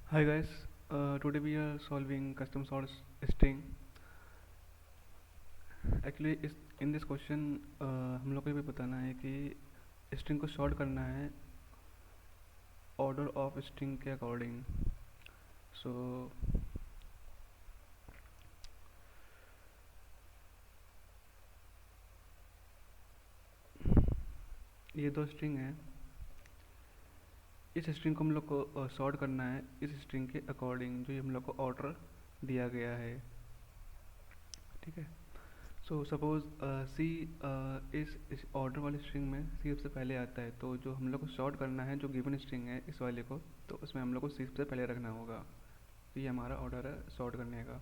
Hi guys, today we are solving custom sort string. Actually इस in this question हम लोग को ये भी बताना है कि स्ट्रिंग को सॉर्ट करना है ऑर्डर ऑफ स्ट्रिंग के अकॉर्डिंग. सो ये दो स्ट्रिंग हैं. इस स्ट्रिंग को हम लोग को सॉर्ट करना है इस स्ट्रिंग के अकॉर्डिंग जो ये हम लोग को ऑर्डर दिया गया है. ठीक है. सो सपोज सी इस ऑर्डर वाली स्ट्रिंग में सी सबसे पहले आता है, तो जो हम लोग को सॉर्ट करना है जो गिवन स्ट्रिंग है इस वाले को, तो उसमें हम लोग को सी सबसे पहले रखना होगा. तो ये हमारा ऑर्डर है सॉर्ट करने का.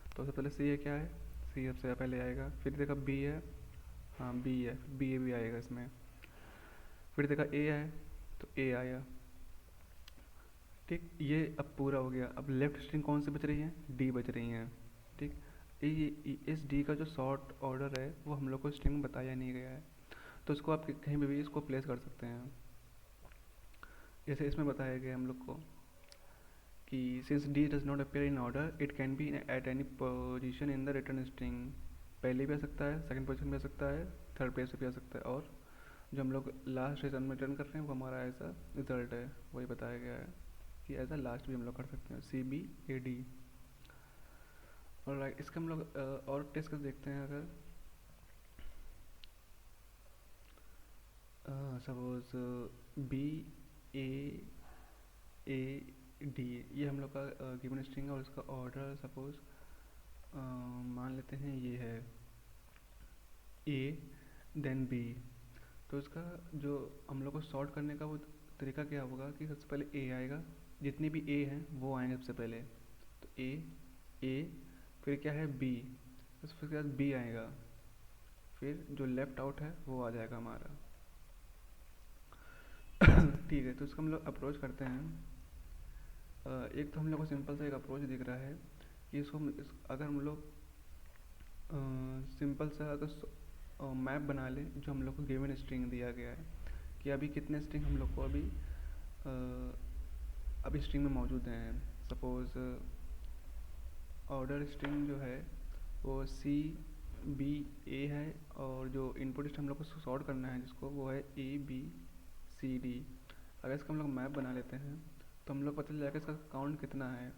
तो सबसे पहले सी है, क्या है, सी सबसे पहले आएगा. फिर देखा बी है, हाँ बी है, बी ए भी आएगा इसमें. फिर देखा ए है तो ए आया. ठीक, ये अब पूरा हो गया. अब लेफ्ट स्ट्रिंग कौन सी बच रही है, डी बच रही है. ठीक, इस डी का जो शॉर्ट ऑर्डर है वो हम लोग को स्ट्रिंग में बताया नहीं गया है, तो इसको आप कहीं भी इसको प्लेस कर सकते हैं. जैसे इसमें बताया गया हम लोग को कि since D does not appear in order it can be at any position in the return string. पहले भी आ सकता है, सेकंड पोजीशन भी आ सकता है, थर्ड प्लेस पे भी आ सकता है, और जो हम लोग लास्ट रिटर्न में रिटर्न कर रहे हैं वो हमारा ऐसा रिजल्ट है, वही बताया गया है कि ऐसा लास्ट भी हम लोग कर सकते हैं, सी बी ए डी. और राइट, इसका हम लोग और टेस्ट कर देखते हैं. अगर suppose B A A D ये हम लोग का गिवन स्ट्रिंग है, और इसका ऑर्डर सपोज मान लेते हैं ये है ए देन बी. तो इसका जो हम लोग को सॉर्ट करने का वो तरीका क्या होगा कि सबसे पहले ए आएगा, जितने भी ए हैं वो आएंगे सबसे पहले. तो ए, फिर क्या है बी, उसके बाद बी आएगा, फिर जो लेफ्ट आउट है वो आ जाएगा हमारा. ठीक है, तो इसका हम लोग अप्रोच करते हैं. एक तो हम लोग को सिंपल सा एक अप्रोच दिख रहा है कि इसको अगर हम लोग सिंपल सा अगर मैप बना लें जो हम लोग को गिवन स्ट्रिंग दिया गया है कि अभी कितने स्ट्रिंग हम लोग को अभी स्ट्रिंग में मौजूद हैं. सपोज ऑर्डर स्ट्रिंग जो है वो सी बी ए है, और जो इनपुट स्ट्रिंग हम लोग को सॉर्ट करना है जिसको वो है ए बी सी डी. अगर इसका हम लोग मैप बना लेते हैं तो हम लोग पता चल जाएगा इसका काउंट कितना है.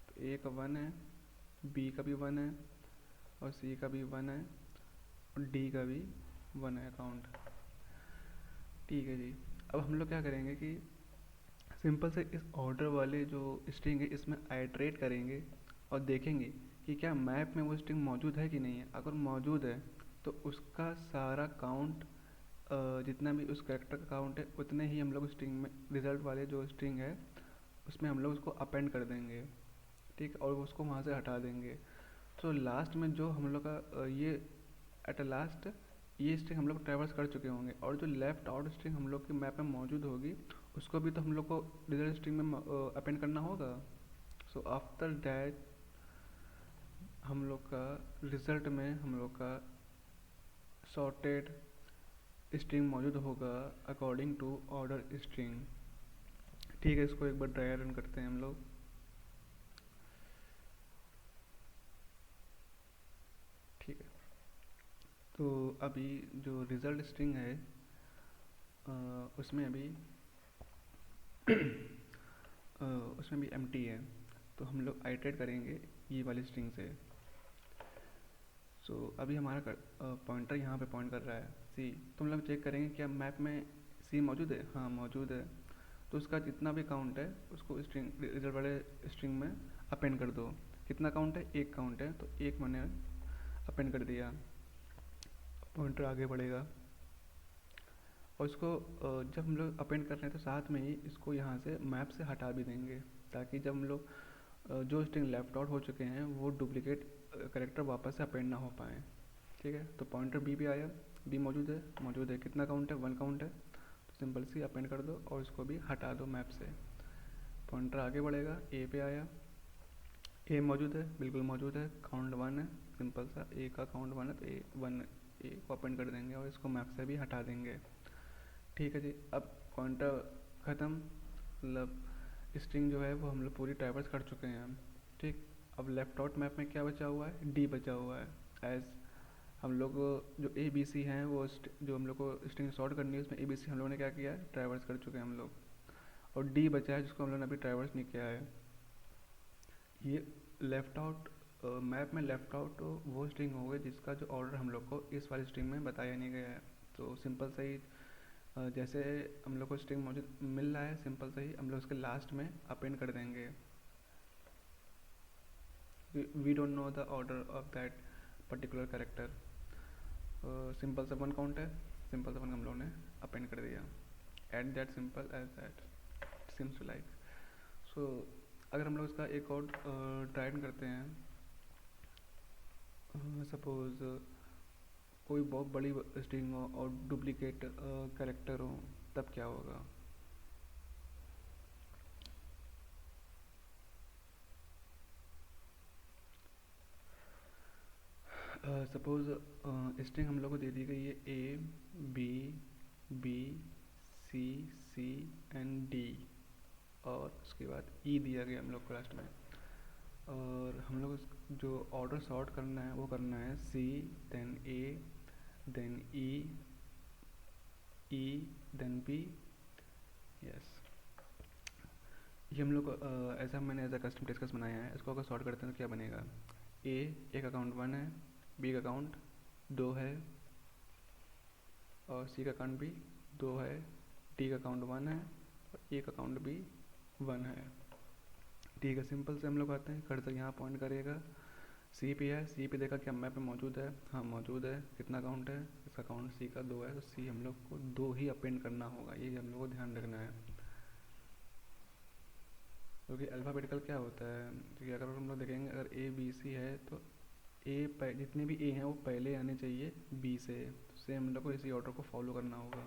तो ए का 1 है, बी का भी 1 है, और सी का भी 1 है, और डी का भी 1 है काउंट. ठीक है जी. अब हम लोग क्या करेंगे कि सिंपल से इस ऑर्डर वाले जो स्ट्रिंग है इसमें आइट्रेट करेंगे और देखेंगे कि क्या मैप में वो स्ट्रिंग मौजूद है कि नहीं है. अगर मौजूद है तो उसका सारा काउंट, जितना भी उस कैरेक्टर का काउंट है उतने ही हम लोग स्ट्रिंग में रिजल्ट वाले जो स्ट्रिंग है उसमें हम लोग उसको अपेंड कर देंगे. ठीक, और उसको वहाँ से हटा देंगे. तो लास्ट में जो हम लोग का ये एट लास्ट ये स्ट्रिंग हम लोग ट्रैवर्स कर चुके होंगे, और जो लेफ्ट आउट स्ट्रिंग हम लोग के मैप में मौजूद होगी उसको भी तो हम लोग को रिजल्ट स्ट्रिंग में अपेंड करना होगा. सो आफ्टर दैट हम लोग का रिजल्ट में हम लोग का सॉर्टेड स्ट्रिंग मौजूद होगा अकॉर्डिंग टू ऑर्डर स्ट्रिंग. ठीक है, इसको एक बार ट्राई रन करते हैं हम लोग. ठीक है, तो अभी जो रिजल्ट स्ट्रिंग है उसमें अभी उसमें भी एम्प्टी है, तो हम लोग आइटरेट करेंगे ये वाली स्ट्रिंग से. सो अभी हमारा पॉइंटर यहाँ पे पॉइंट कर रहा है सी. तो हम लोग चेक करेंगे क्या मैप में सी मौजूद है, हाँ मौजूद है. तो उसका जितना भी काउंट है उसको स्ट्रिंग रिजल्ट वाले स्ट्रिंग में अपेंड कर दो. कितना काउंट है, एक काउंट है, तो एक मैंने अपेंड कर दिया. पॉइंटर आगे बढ़ेगा, और इसको जब हम लोग अपेंड कर रहे हैं तो साथ में ही इसको यहाँ से मैप से हटा भी देंगे, ताकि जब हम लोग जो स्ट्रिंग लेफ्ट आउट हो चुके हैं वो डुप्लीकेट करेक्टर वापस से अपेंड ना हो पाए. ठीक है, तो पॉइंटर बी भी आया, बी मौजूद है, मौजूद है. कितना काउंट है, 1 काउंट है, तो सिंपल सी अपेंड कर दो और इसको भी हटा दो मैप से. पॉइंटर आगे बढ़ेगा, ए पे आया, ए मौजूद है, बिल्कुल मौजूद है, काउंट 1 है, सिंपल सा ए का काउंट 1 है, तो ए 1 ए को अपेंड कर देंगे और इसको मैप से भी हटा देंगे. ठीक है जी. अब पॉइंटर ख़त्म, मतलब स्ट्रिंग जो है वो हम लोग पूरी ट्रैवर्स कर चुके हैं। ठीक, अब लेफ्ट आउट मैप में क्या बचा हुआ है, डी बचा हुआ है। एज हम लोग जो ए बी सी हैं वो जो हम लोग को स्ट्रिंग सॉर्ट करनी है उसमें ए बी सी हम लोगों ने क्या किया है, ट्रैवर्स कर चुके हैं हम लोग। और डी बचा है जिसको हम लोगों ने अभी ट्रैवर्स नहीं किया है। ये लेफ्ट आउट मैप में लेफ्ट आउट वो स्ट्रिंग हो गई जिसका जो ऑर्डर हम लोग को इस वाली स्ट्रिंग में बताया नहीं गया है। तो सिंपल सा ही जैसे हम लोग को स्ट्रिंग मौजूद मिल रहा है, सिंपल से ही हम लोग उसके लास्ट में अपेंड कर देंगे। We don't know the order of that particular character. Simple सा वन काउंट है, सिंपल सा वन हम लोगों ने अपेंड कर दिया। At that simple as that seems like. So अगर हम लोग इसका एक और ट्राई करते हैं, सपोज कोई बहुत बड़ी स्ट्रिंग हो और डुप्लीकेट कैरेक्टर हो, तब क्या होगा। सपोज स्ट्रिंग हम लोग को दे दी गई है A B B C C and D, और उसके बाद ई दिया गया हम लोग को लास्ट में। और हम लोग जो ऑर्डर सॉर्ट करना है वो करना है सी then A then E E then B. Yes, ये हम लोग ऐसा मैंने एज अ कस्टम डिस्कस बनाया है। इसको अगर सॉर्ट करते हैं तो क्या बनेगा, ए एक अकाउंट 1 है, बी का अकाउंट 2 है, और सी का अकाउंट भी 2 है, डी का अकाउंट 1 है, और ए का अकाउंट भी 1 है। ठीक है, सिंपल से हम लोग आते हैं, कर्सर यहाँ पॉइंट करिएगा, सी पे है, सी पे देखा क्या मैप में मौजूद है, हाँ मौजूद है। कितना अकाउंट है, इसका अकाउंट सी का 2 है, तो सी हम लोग को 2 ही अपेंड करना होगा, ये हम लोग को ध्यान रखना है। क्योंकि अल्फ़ाबेटिकल क्या होता है, क्योंकि अगर हम लोग देखेंगे अगर ए बी सी है तो ए जितने भी ए हैं वो पहले आने चाहिए बी से, तो सेम हम लोग को इसी ऑर्डर को फॉलो करना होगा।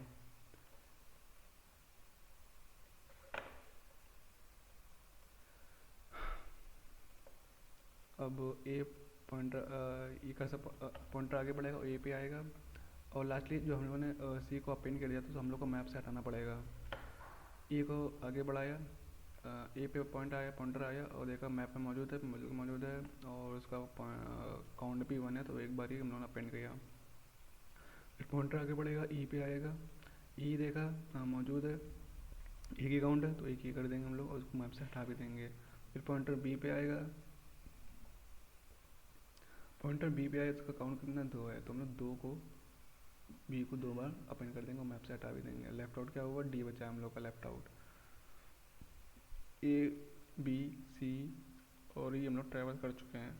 अब ए पॉइंटर ई का सब पॉइंटर आगे बढ़ेगा और ए पे आएगा, और लास्टली जो हम लोगों ने सी को अपेंड कर दिया था तो हम लोग को मैप से हटाना पड़ेगा। ई को आगे बढ़ाया, ए पे पॉइंट आया, पॉइंटर आया और देखा मैप में मौजूद है और उसका काउंट भी 1 है, तो एक बार ही हम लोगों ने अपेंड किया। फिर पॉइंटर आगे बढ़ेगा, ई पे आएगा, ई देखा हाँ मौजूद है, एक ही काउंट है तो एक ही कर देंगे हम लोग और उसको मैप से हटा भी देंगे। फिर पॉइंटर बी पे आएगा, इसका काउंट कितना 2 है, तो हम लोग 2 को बी को 2 बार अपेंड कर देंगे और मैप से हटा भी देंगे। लेफ्ट आउट क्या हुआ, डी बचा हम लोग का left out. A B C और ये हम लोग ट्रैवल कर चुके हैं।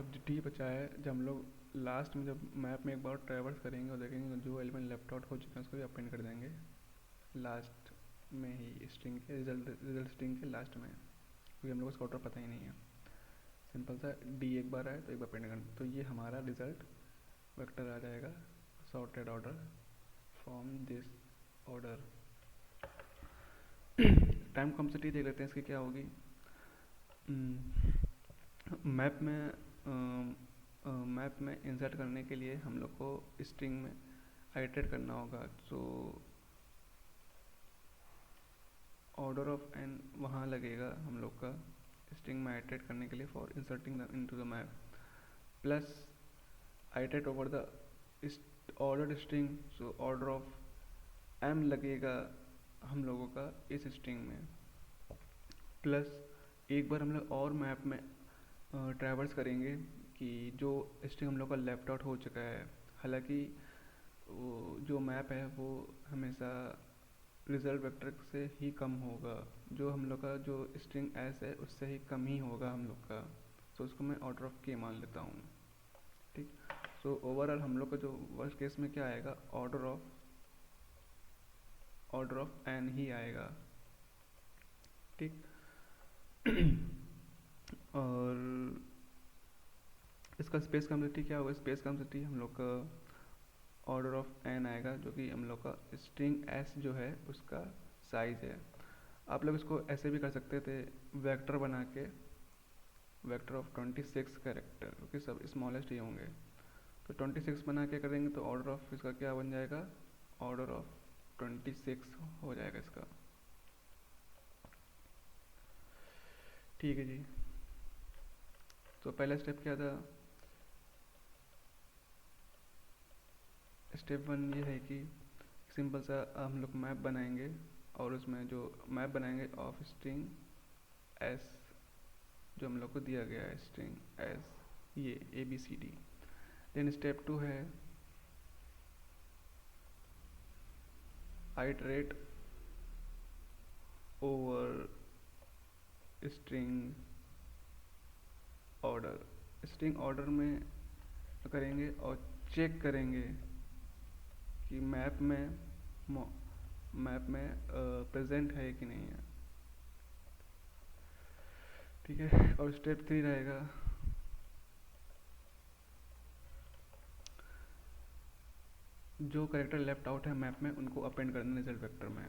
अब डी बचा है, जब हम लोग लास्ट में जब मैप में एक बार ट्रैवल्स करेंगे और देखेंगे जो एलिमेंट लेफ्ट आउट हो चुके हैं उसको भी अपेंड कर देंगे लास्ट में ही, स्ट्रिंग के रिजल्ट स्ट्रिंग के लास्ट में, क्योंकि हम लोग को इसका ऑर्डर पता ही नहीं है। सिंपल सा डी एक बार आए तो एक बार अपेंड करना, तो ये हमारा रिजल्ट वेक्टर आ जाएगा sorted order from this order. Time complexity देख लेते हैं इसकी क्या होगी। मैप में इंसर्ट करने के लिए हम लोग को स्ट्रिंग में आइटरेट करना होगा, तो ऑर्डर ऑफ एन वहाँ लगेगा हम लोग का स्ट्रिंग में आइटरेट करने के लिए for inserting the into the map, plus iterate over the ordered string, so order of M लगेगा हम लोगों का इस स्ट्रिंग में। प्लस एक बार हम लोग और मैप में ट्रैवर्स करेंगे कि जो स्ट्रिंग हम लोग का लेफ्ट आउट हो चुका है, हालांकि जो मैप है वो हमेशा रिजल्ट वेक्टर से ही कम होगा, जो हम लोग का जो स्ट्रिंग एस है उससे ही कम ही होगा हम लोग का, तो उसको मैं ऑर्डर ऑफ के मान लेता हूँ। ठीक, सो ओवरऑल हम लोग का जो वर्स्ट केस में क्या आएगा, ऑर्डर ऑफ एन ही आएगा। ठीक और इसका स्पेस कम्प्लेक्सिटी क्या होगा, स्पेस कम्प्लेक्सिटी हम लोग का ऑर्डर ऑफ एन आएगा, जो कि हम लोग का स्ट्रिंग एस जो है उसका साइज है। आप लोग इसको ऐसे भी कर सकते थे, वेक्टर बना के, वेक्टर ऑफ 26 कैरेक्टर, क्योंकि सब स्मॉलेस्ट ही होंगे, तो 26 बना के करेंगे तो ऑर्डर ऑफ इसका क्या बन जाएगा, ऑर्डर ऑफ 26 हो जाएगा इसका। ठीक है जी। तो पहला स्टेप क्या था? स्टेप वन ये है कि सिंपल सा हम लोग मैप बनाएंगे, और उसमें जो मैप बनाएंगे ऑफ स्ट्रिंग एस, जो हम लोग को दिया गया है स्ट्रिंग एस, ये ABCD। देन स्टेप टू है iterate over string order. String order में करेंगे और चेक करेंगे कि मैप में प्रेजेंट है कि नहीं है। ठीक है। और स्टेप थ्री रहेगा जो करेक्टर लेफ्ट आउट है मैप में उनको अपेंड करना रिजल्ट वेक्टर में।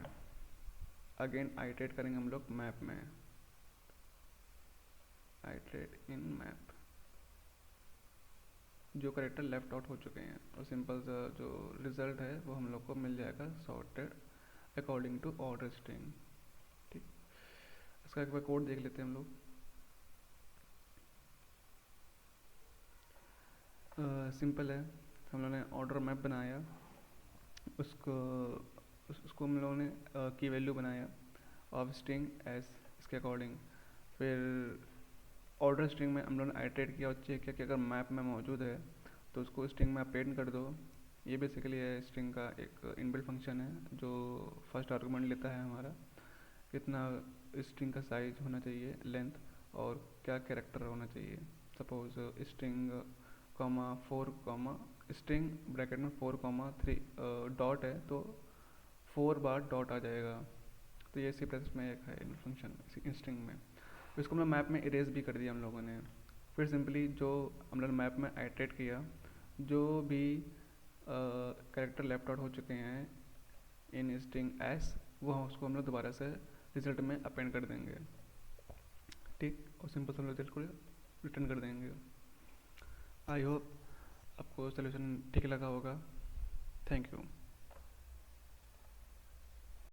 अगेन आइटरेट करेंगे हम लोग मैप में, आइटरेट इन मैप, जो करेक्टर लेफ्ट आउट हो चुके हैं, और सिंपल सा जो रिजल्ट है वो हम लोग को मिल जाएगा sorted according to order string. ठीक, इसका एक बार कोड देख लेते हैं हम लोग। सिंपल है, हम लोगों ने ऑर्डर मैप बनाया, उसको हम लोगों ने की वैल्यू बनाया ऑफ स्ट्रिंग एस, इसके अकॉर्डिंग। फिर ऑर्डर स्ट्रिंग में हम लोगों ने आइटरेट किया और चेक किया कि अगर मैप में मौजूद है तो उसको स्ट्रिंग में अपेंड कर दो। ये बेसिकली है स्ट्रिंग का एक इनबिल्ट फंक्शन है जो फर्स्ट आर्गुमेंट लेता है हमारा कितना स्ट्रिंग का साइज होना चाहिए, लेंथ, और क्या कैरेक्टर होना चाहिए। Suppose string comma 4 comma string bracket में 4 डॉट है तो 4 बार डॉट आ जाएगा। तो ये सी प्लस में एक है फंक्शन स्ट्रिंग में। तो इसको हमने मैप में इरेज भी कर दिया हम लोगों ने। फिर सिंपली जो हम लोग मैप में आइटरेट किया, जो भी कैरेक्टर लेफ्ट आउट हो चुके हैं इन स्ट्रिंग एस, वो उसको हम लोग दोबारा से रिजल्ट में अपेंड कर देंगे। ठीक, और सिंपल सा रिजल्ट को रिटर्न कर देंगे। आई होप आपको सोल्यूशन ठीक लगा होगा। Thank you.